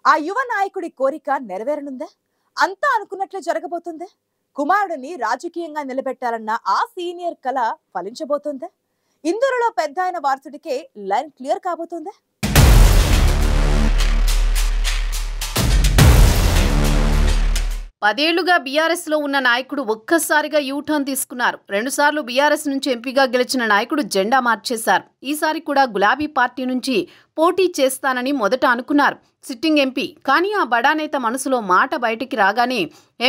ఆ యువ నాయకుడి కోరిక నెరవేరనుందా? అంతా అనుకున్నట్లే జరగబోతుందా? కుమారుడిని రాజకీయంగా నిలబెట్టాలన్న ఆ సీనియర్ కల ఫలించబోతుందా? ఇందూరులో పెద్దాయన వారసుడికే లైన్ క్లియర్ కాబోతుందా? పదేళ్లుగా బీఆర్ఎస్ లో ఉన్న నాయకుడు ఒక్కసారిగా యూటర్న్ తీసుకున్నారు. రెండుసార్లు బీఆర్ఎస్ నుంచి ఎంపీగా గెలిచిన నాయకుడు జెండా మార్చేశారు. ఈసారి కూడా గులాబీ పార్టీ నుంచి పోటీ చేస్తానని మొదట అనుకున్నారు సిట్టింగ్ ఎంపీ. కానీ ఆ బడా నేత మనసులో మాట బయటికి రాగానే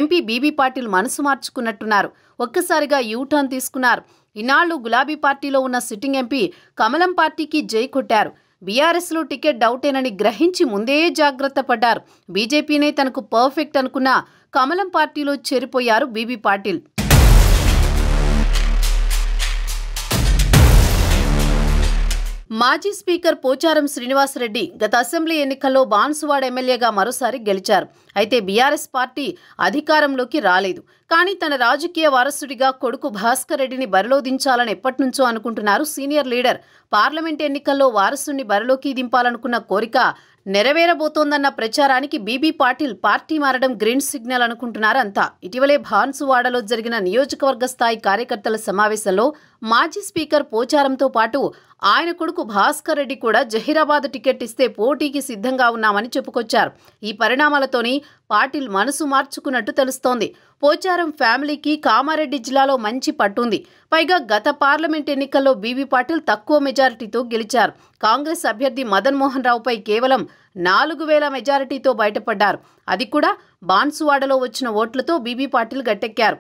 ఎంపీ బీబీ పాటిల్ మనసు మార్చుకున్నట్టున్నారు. ఒక్కసారిగా యూటర్న్ తీసుకున్నారు. ఇన్నాళ్లు గులాబీ పార్టీలో ఉన్న సిట్టింగ్ ఎంపీ కమలం పార్టీకి జై కొట్టారు. బీఆర్ఎస్లో టికెట్ డౌటేనని గ్రహించి ముందే జాగ్రత్త పడ్డారు. బీజేపీనే తనకు పర్ఫెక్ట్ అనుకున్న కమలం పార్టీలో చేరిపోయారు బీబీ పాటిల్. మాజీ స్పీకర్ పోచారం శ్రీనివాసరెడ్డి గత అసెంబ్లీ ఎన్నికల్లో బాన్సువాడ ఎమ్మెల్యేగా మరోసారి గెలిచారు. అయితే బీఆర్ఎస్ పార్టీ అధికారంలోకి రాలేదు. కానీ తన రాజకీయ వారసుడిగా కొడుకు భాస్కర్ రెడ్డిని బరిలో దించాలని ఎప్పటినుంచో అనుకుంటున్నారు సీనియర్ లీడర్. పార్లమెంట్ ఎన్నికల్లో వారసుడిని బరిలోకి దింపాలనుకున్న కోరిక నెరవేరబోతోందన్న ప్రచారానికి బీబీ పాటిల్ పార్టీ మారడం గ్రీన్ సిగ్నల్ అనుకుంటున్నారు అంతా. ఇటీవలే బాన్సువాడలో జరిగిన నియోజకవర్గ స్థాయి కార్యకర్తల సమావేశంలో మాజీ స్పీకర్ పోచారంతో పాటు ఆయన కొడుకు భాస్కర్ రెడ్డి కూడా జహీరాబాద్ టికెట్ ఇస్తే పోటీకి సిద్ధంగా ఉన్నామని చెప్పుకొచ్చారు. ఈ పరిణామాలతోని పాటిల్ మనసు మార్చుకున్నట్టు తెలుస్తోంది. పోచారం ఫ్యామిలీకి కామారెడ్డి జిల్లాలో మంచి పట్టుంది. పైగా గత పార్లమెంట్ ఎన్నికల్లో బీబీ పాటిల్ తక్కువ మెజారిటీతో గెలిచారు. కాంగ్రెస్ అభ్యర్థి మదన్ మోహన్ రావుపై కేవలం 4,000 మెజారిటీతో బయటపడ్డారు. అది కూడా బాన్సువాడలో వచ్చిన ఓట్లతో బీబీ పాటిల్ గట్టెక్కారు.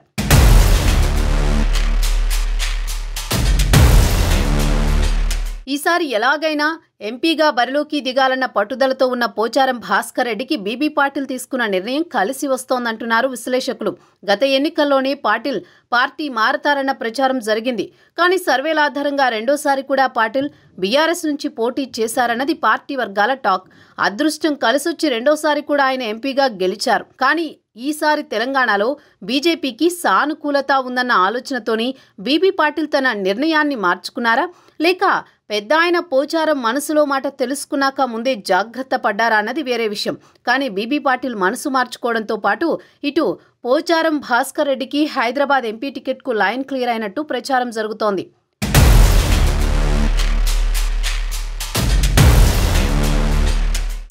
ఈసారి ఎలాగైనా ఎంపీగా బరిలోకి దిగాలన్న పట్టుదలతో ఉన్న పోచారం భాస్కర్ రెడ్డికి బీబీ పాటిల్ తీసుకున్న నిర్ణయం కలిసి వస్తోందంటున్నారు విశ్లేషకులు. గత ఎన్నికల్లోనే పాటిల్ పార్టీ మారతారన్న ప్రచారం జరిగింది. కానీ సర్వేల ఆధారంగా రెండోసారి కూడా పాటిల్ బీఆర్ఎస్ నుంచి పోటీ చేశారన్నది పార్టీ వర్గాల టాక్. అదృష్టం కలిసొచ్చి రెండోసారి కూడా ఆయన ఎంపీగా గెలిచారు. కానీ ఈసారి తెలంగాణలో బీజేపీకి సానుకూలత ఉందన్న ఆలోచనతోని బీబీ పాటిల్ తన నిర్ణయాన్ని మార్చుకున్నారా, లేక పెద్ద ఆయన పోచారం మనసులో మాట తెలుసుకున్నాక ముందే జాగ్రత్త పడ్డారా అన్నది వేరే విషయం. కానీ బీబీ పాటిల్ మనసు మార్చుకోవడంతో పాటు ఇటు పోచారం భాస్కర్ రెడ్డికి హైదరాబాద్ ఎంపీ టికెట్కు లైన్ క్లియర్ అయినట్టు ప్రచారం జరుగుతోంది.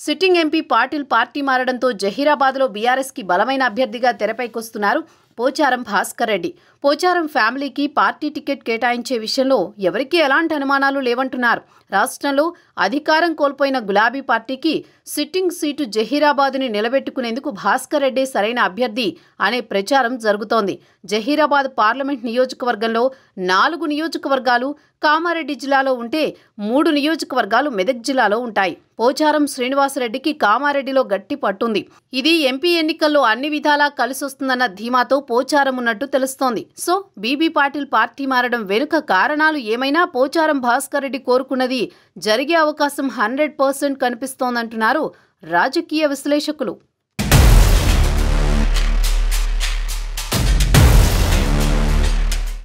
సిట్టింగ్ ఎంపీ పాటిల్ పార్టీ మారడంతో జహీరాబాద్లో బీఆర్ఎస్కి బలమైన అభ్యర్థిగా తెరపైకొస్తున్నారు పోచారం భాస్కర్ రెడ్డి. పోచారం ఫ్యామిలీకి పార్టీ టికెట్ కేటాయించే విషయంలో ఎవరికీ ఎలాంటి అనుమానాలు లేవంటున్నారు. రాష్ట్రంలో అధికారం కోల్పోయిన గులాబీ పార్టీకి సిట్టింగ్ సీటు జహీరాబాద్ని నిలబెట్టుకునేందుకు భాస్కర్ రెడ్డి సరైన అభ్యర్థి అనే ప్రచారం జరుగుతోంది. జహీరాబాద్ పార్లమెంట్ నియోజకవర్గంలో 4 నియోజకవర్గాలు కామారెడ్డి జిల్లాలో ఉంటే 3 నియోజకవర్గాలు మెదక్ జిల్లాలో ఉంటాయి. పోచారం శ్రీనివాసరెడ్డికి కామారెడ్డిలో గట్టి పట్టుంది. ఇది ఎంపీ ఎన్నికల్లో అన్ని విధాలా కలిసొస్తుందన్న ధీమాతో పోచారం ఉన్నట్టు తెలుస్తోంది. సో బీబీ పాటిల్ పార్టీ మారడం వెనుక కారణాలు ఏమైనా పోచారం భాస్కర్ రెడ్డి కోరుకున్నది జరిగే అవకాశం 100% కనిపిస్తోందంటున్నారు రాజకీయ విశ్లేషకులు.